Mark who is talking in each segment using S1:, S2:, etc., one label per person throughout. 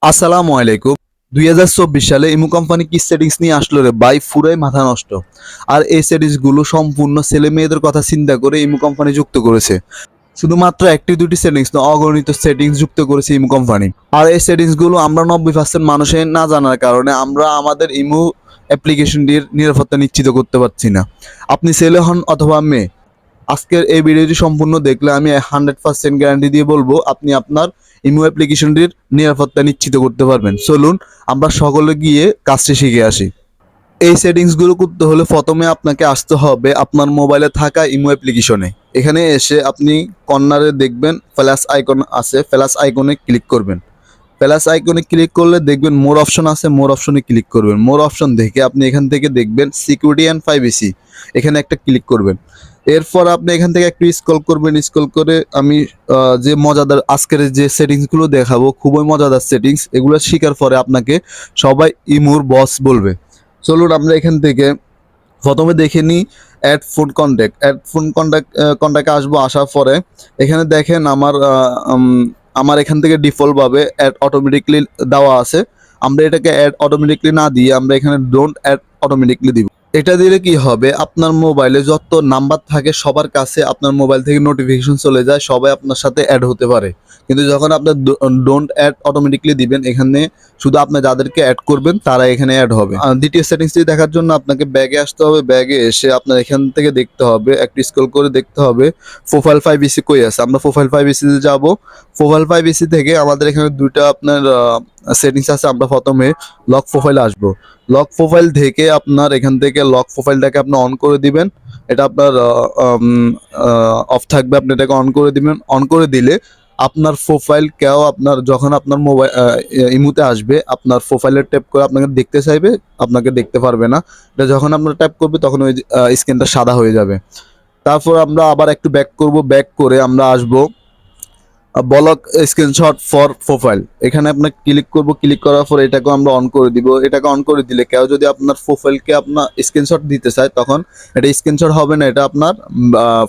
S1: আসসালামু আলাইকুম। 2024 সালে ইমু কোম্পানি কি সেটিংস নিয়ে আসলো রে ভাই, পুরাই মাথা নষ্ট। আর এই সেটিংস গুলো সম্পূর্ণ ছেলে মেয়েদের কথা চিন্তা করে ইমু কোম্পানি যুক্ত করেছে। শুধুমাত্র একটি দুটি সেটিংস না, অগণিত সেটিংস যুক্ত করেছে ইমু কোম্পানি। আর এই সেটিংস গুলো আমরা 90% মানুষের না জানার কারণে আমরা আমাদের ইমু অ্যাপ্লিকেশনটির নিরাপত্তা নিশ্চিত করতে পারছি না। আপনি ছেলে হন অথবা মেয়ে, আজকের এই ভিডিওটি সম্পূর্ণ দেখলে আমি 100% গ্যারান্টি দিয়ে বলবো আপনি আপনার ইমো অ্যাপ্লিকেশনটির নিরাপত্তা নিশ্চিত করতে পারবেন। চলুন আমরা সকলে গিয়ে কাজটি শিখে আসি। এই সেটিংসগুলো করতে হলে প্রথমে আপনাকে আসতে হবে আপনার মোবাইলে থাকা ইমো অ্যাপ্লিকেশনে। এখানে এসে আপনি কর্নারে দেখবেন প্লাস আইকন আছে, প্লাস আইকনে ক্লিক করবেন। প্লাস আইকনে ক্লিক করলে দেখবেন মোর অপশন আছে, মোর অপশনে ক্লিক করবেন। মোর অপশন দেখে আপনি এখান থেকে দেখবেন সিকিউরিটি অ্যান্ড প্রাইভেসি, এখানে একটা ক্লিক করবেন। এরপর আপনি এখান থেকে একটু স্ক্রল করবেন। স্ক্রল করে আমি যে মজাদার আজকের যে সেটিংসগুলো দেখাবো, খুবই মজাদার সেটিংস। এগুলো শেখার পরে আপনাকে সবাই ইমুর বস বলবে। চলুন আমরা এখান থেকে প্রথমে দেখে নিই add phone contact. Add phone কন্ট্যাক্টে আসবো। আসার পরে এখানে দেখেন আমার এখান থেকে ডিফল্টভাবে অ্যাড অটোমেটিকলি দেওয়া আছে। আমরা এটাকে অ্যাড অটোমেটিকলি না দিয়ে আমরা এখানে ডোন্ট অ্যাড অটোমেটিকলি দিব। এটা দিলে কি হবে, আপনার মোবাইলে যত নাম্বার থাকে সবার কাছে আপনার মোবাইল থেকে নোটিফিকেশন চলে যায়, সবাই আপনার সাথে অ্যাড হতে পারে। কিন্তু যখন আপনার ডোন্ট অ্যাড অটোমেটিকলি দিবেন, এখানে শুধু আপনি যাদেরকে অ্যাড করবেন তারা এখানে অ্যাড হবে। দ্বিতীয় সেটিংসটি দেখার জন্য আপনাকে ব্যাগে আসতে হবে। ব্যাগে এসে আপনার এখান থেকে দেখতে হবে, একটু স্ক্রল করে দেখতে হবে প্রোফাইল প্রাইভেসি কই আছে। আমরা প্রোফাইল প্রাইভেসিতে যাব। প্রোফাইল প্রাইভেসি থেকে আমাদের এখানে দুইটা আপনার সেটিংস আছে। আমরা প্রথমে লক প্রোফাইলে আসবো। লক প্রোফাইল থেকে আপনার এখান থেকে লক প্রোফাইলটাকে আপনি অন করে দিবেন। এটা আপনার অফ থাকবে, আপনি এটাকে অন করে দিবেন। অন করে দিলে আপনার প্রোফাইল কেউ আপনার যখন আপনার মোবাইল ইমুতে আসবে, আপনার প্রোফাইলের ট্যাপ করে আপনাকে দেখতে চাইবে, আপনাকে দেখতে পারবে না। এটা যখন আপনার ট্যাপ করবে তখন ওই স্ক্রিনটা সাদা হয়ে যাবে। তারপর আমরা আবার একটু ব্যাক করব। ব্যাক করে আমরা আসবো ব্লক স্ক্রিনশট ফর প্রোফাইল, এখানে আপনার ক্লিক করব। ক্লিক করার পর এটাকে আমরা অন করে দিব। এটাকে অন করে দিলে কেউ যদি আপনার প্রোফাইলকে আপনার স্ক্রিনশট দিতে চায়, তখন এটা স্ক্রিনশট হবে না, এটা আপনার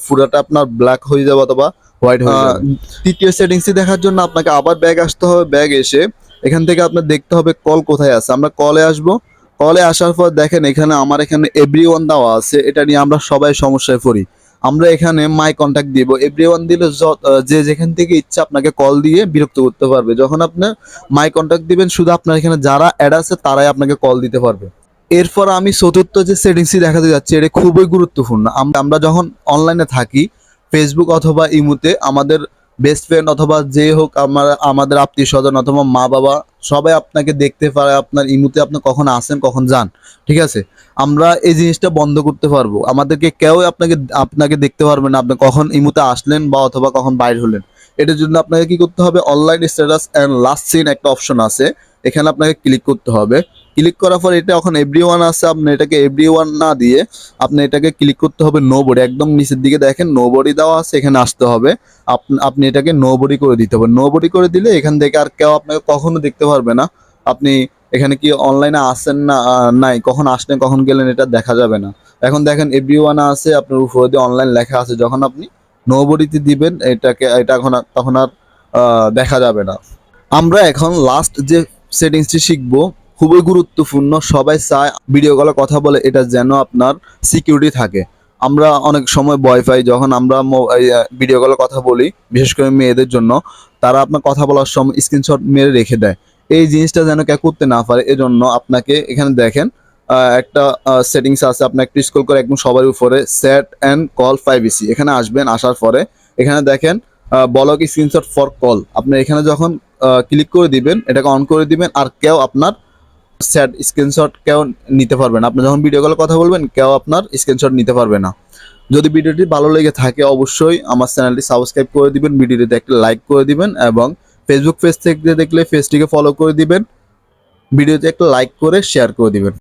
S1: পুরোটা আপনার ব্ল্যাক হয়ে যাবে অথবা হোয়াইট হয়ে যাবে। তৃতীয় সেটিংসটি দেখার জন্য আপনাকে আবার ব্যাগ আসতে হবে। ব্যাগ এসে এখান থেকে আপনার দেখতে হবে কল কোথায় আছে। আমরা কলে আসবো। কলে আসার পর দেখেন এখানে আমার এখানে এভরিওয়ান দেওয়া আছে। এটা নিয়ে আমরা সবাই সমস্যায় পড়ি। আমরা এখানে মাই কন্ট্যাক্ট দিব। এভরিওয়ান দিলে যে যেখান থেকে ইচ্ছা আপনাকে কল দিয়ে বিরক্ত করতে পারবে। যখন আপনি মাই কন্ট্যাক্ট দিবেন, শুধু আপনার এখানে যারা অ্যাড আছে তারাই আপনাকে কল দিতে পারবে। এরপর আমি চতুর্থ যে সেটিংসটি দেখাতে যাচ্ছি, এটা খুবই গুরুত্বপূর্ণ। আমরা যখন অনলাইনে থাকি, ফেসবুক অথবা ইমুতে, আমাদের বেস্ট ফ্রেন্ড অথবা যে হোক, আমাদের আত্মীয় স্বজন অথবা মা বাবা সবাই আপনাকে দেখতে পারে আপনার ইমুতে আপনি কখন আসেন কখন যান। ঠিক আছে, আমরা এই জিনিসটা বন্ধ করতে পারবো। আমাদেরকে কেউ আপনাকে দেখতে পারবে না আপনি কখন ইমুতে আসলেন বা অথবা কখন বাইর হলেন। এটার জন্য আপনাকে কি করতে হবে, online status and last seen একটা অপশন আছে, এখানে আপনাকে ক্লিক করতে হবে। ক্লিক করার পর এটা এখন এভরিওয়ান আছে, আপনি এটাকে এভরিওয়ান না দিয়ে আপনি এটাকে ক্লিক করতে হবে নোবডি। একদম নিচের দিকে দেখেন নোবডি দেওয়া আছে, এখানে আসতে হবে। আপনি এটাকে নোবডি করে দিতে হবে। নোবডি করে দিলে এখান থেকে আর কেউ আপনাকে কখনো দেখতে পারবে না। আপনি এখানে কি অনলাইনে আসেন না নাই, কখন আসলেন কখন গেলেন এটা দেখা যাবে না। এখন দেখেন এভরিওয়ান আছে, আপনার উপরে দিয়ে অনলাইন লেখা আছে। যখন আপনি নোবডিতে দিবেন এটা তখন আর দেখা যাবে না। আমরা এখন লাস্ট যে সেটিংসটি শিখবো, খুবই গুরুত্বপূর্ণ। সবাই চায় ভিডিও কলে কথা বলে এটা যেন আপনার সিকিউরিটি থাকে। আমরা অনেক সময় ভয় পাই যখন আমরা ভিডিও কলে কথা বলি, বিশেষ করে মেয়েদের জন্য। তারা আপনার কথা বলার সময় স্ক্রিনশট মেরে রেখে দেয়। এই জিনিসটা যেন কেউ করতে না পারে, এজন্য আপনাকে এখানে দেখেন একটা সেটিংস আছে। আপনি একটু স্ক্রল করে একদম সবার উপরে সেট অ্যান্ড কল প্রাইভেসি, এখানে আসবেন। আসার পরে এখানে দেখেন ব্লক স্ক্রিনশট ফর কল, আপনি এখানে যখন ক্লিক করে দিবেন, এটাকে অন করে দিবেন। আর কেউ আপনার স্ক্রিনশট কেউ নিতে পারবে না। আপনি যখন ভিডিও কলে কথা বলবেন, কেউ আপনার স্ক্রিনশট নিতে পারবে না। যদি ভিডিওটি ভালো লেগে থাকে অবশ্যই আমার চ্যানেলটি সাবস্ক্রাইব করে দিবেন, ভিডিওটিতে একটা লাইক করে দিবেন এবং ফেসবুক পেজ থেকে দেখলে পেজটিকে ফলো করে দিবেন, ভিডিওতে একটা লাইক করে শেয়ার করে দিবেন।